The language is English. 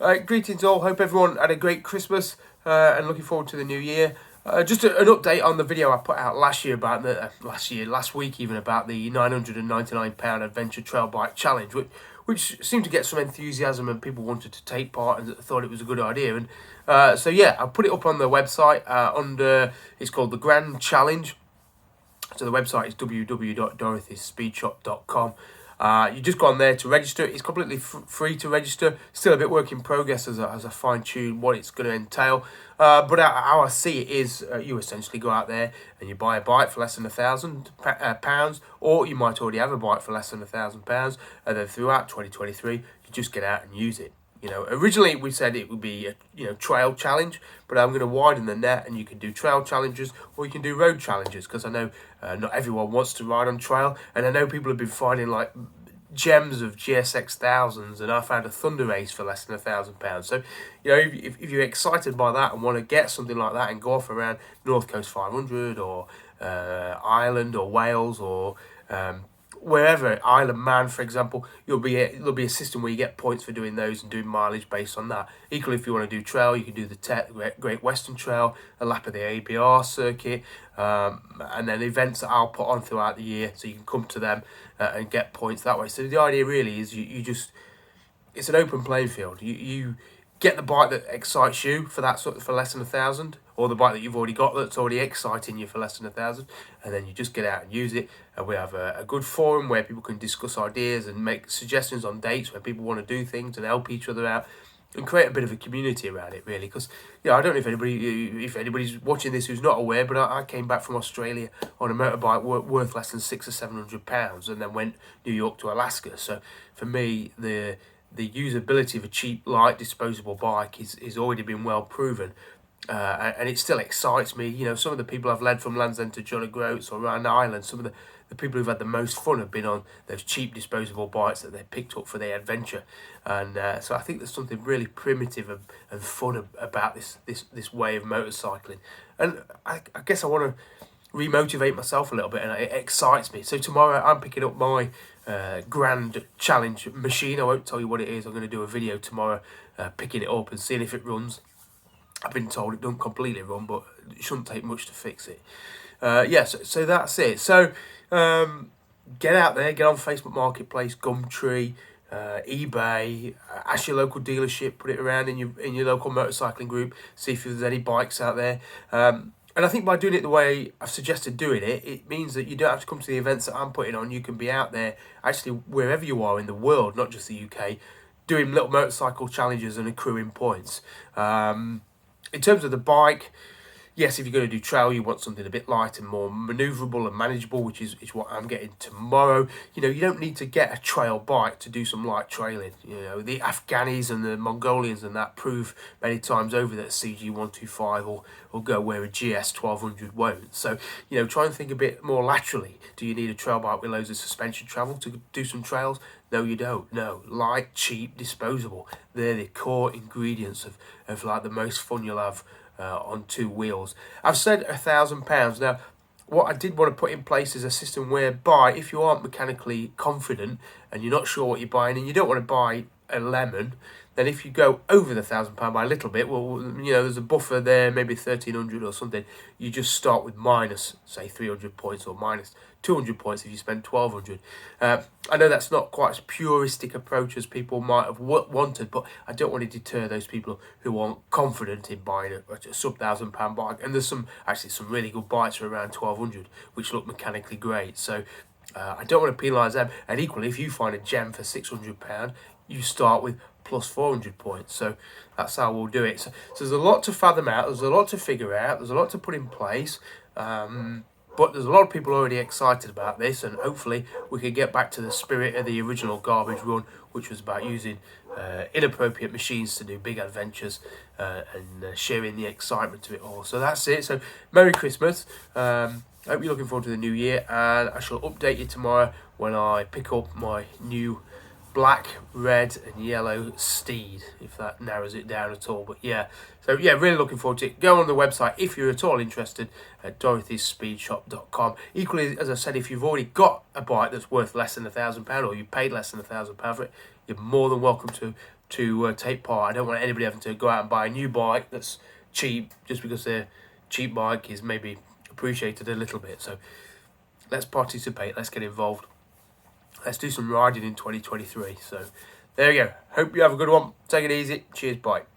Greetings all, hope everyone had a great Christmas and looking forward to the new year. Just an update on the video I put out last year about last week even, about the £999 Adventure Trail Bike Challenge, which seemed to get some enthusiasm and people wanted to take part and thought it was a good idea. And so yeah, I put it up on the website it's called the Grand Challenge. So the website is www.dorothyspeedshop.com. You just go on there to register. It's completely free to register. Still a bit work in progress as I fine tune what it's going to entail. But how I see it is, you essentially go out there and you buy a bike for less than £1,000, or you might already have a bike for less than £1,000, and then throughout 2023 you just get out and use it. You know, originally we said it would be a trail challenge, but I'm going to widen the net, and you can do trail challenges or you can do road challenges, because I know not everyone wants to ride on trail, and I know people have been finding like gems of GSX thousands, and I found a Thunder Race for less than £1,000. So you know, if you're excited by that and want to get something like that and go off around North Coast 500 or Ireland or Wales or wherever, Isle of Man, for example, there'll be a system where you get points for doing those and doing mileage based on that. Equally, if you want to do trail, you can do the Great Western Trail, a lap of the ABR circuit, and then events that I'll put on throughout the year, so you can come to them and get points that way. So the idea really is it's an open playing field. You get the bike that excites you for less than £1,000, or the bike that you've already got that's already exciting you for less than £1,000, and then you just get out and use it. And we have a good forum where people can discuss ideas and make suggestions on dates where people want to do things and help each other out and create a bit of a community around it, really. Because I don't know if anybody's watching this who's not aware, but I came back from Australia on a motorbike worth less than £600 or £700, and then went New York to Alaska. So for me, the usability of a cheap, light, disposable bike is already been well proven, and it still excites me. You know, some of the people I've led from Land's End to John O'Groats or around Ireland, some of the people who've had the most fun have been on those cheap disposable bikes that they picked up for their adventure. And so I think there's something really primitive and fun about this way of motorcycling. And I guess I want to remotivate myself a little bit, and it excites me. So tomorrow I'm picking up my Grand Challenge machine. I won't tell you what it is. I'm going to do a video tomorrow picking it up and seeing if it runs. I've been told it doesn't completely run, but it shouldn't take much to fix it. So that's it. So get out there, get on Facebook Marketplace, Gumtree, eBay, ask your local dealership, put it around in your local motorcycling group, see if there's any bikes out there. And I think by doing it the way I've suggested doing it, it means that you don't have to come to the events that I'm putting on. You can be out there, actually, wherever you are in the world, not just the UK, doing little motorcycle challenges and accruing points. In terms of the bike, yes, if you're going to do trail, you want something a bit light and more manoeuvrable and manageable, which is what I'm getting tomorrow. You know, you don't need to get a trail bike to do some light trailing. You know, the Afghanis and the Mongolians and that prove many times over that CG125 will go where a GS 1200 won't. So, you know, try and think a bit more laterally. Do you need a trail bike with loads of suspension travel to do some trails? No, you don't. No, light, cheap, disposable. They're the core ingredients of like the most fun you'll have on two wheels. I've said £1,000. Now, what I did want to put in place is a system whereby if you aren't mechanically confident and you're not sure what you're buying and you don't want to buy a lemon, then if you go over the £1,000 by a little bit, well, you know, there's a buffer there, maybe 1,300 or something. You just start with minus, say, 300 points or minus 200 points if you spend 1,200. I know that's not quite as puristic approach as people might have wanted, but I don't want to deter those people who aren't confident in buying a sub £1,000 bike. And there's some really good bikes for around 1,200 which look mechanically great. So I don't want to penalise them. And equally, if you find a gem for £600, you start with plus 400 points. So that's how we'll do it. So there's a lot to fathom out. There's a lot to figure out. There's a lot to put in place. But there's a lot of people already excited about this, and hopefully we can get back to the spirit of the original garbage run, which was about using inappropriate machines to do big adventures and sharing the excitement of it all. So that's it. So Merry Christmas. I hope you're looking forward to the new year, and I shall update you tomorrow when I pick up my new black, red and yellow steed, if that narrows it down at all. But yeah, so yeah, really looking forward to it. Go on the website if you're at all interested at dorothyspeedshop.com. Equally, as I said, if you've already got a bike that's worth less than £1,000 or you paid less than £1,000 for it, you're more than welcome to to take part. I don't want anybody having to go out and buy a new bike that's cheap just because their cheap bike is maybe appreciated a little bit. So let's participate, let's get involved, let's do some riding in 2023. So there you go. Hope you have a good one. Take it easy. Cheers, bye.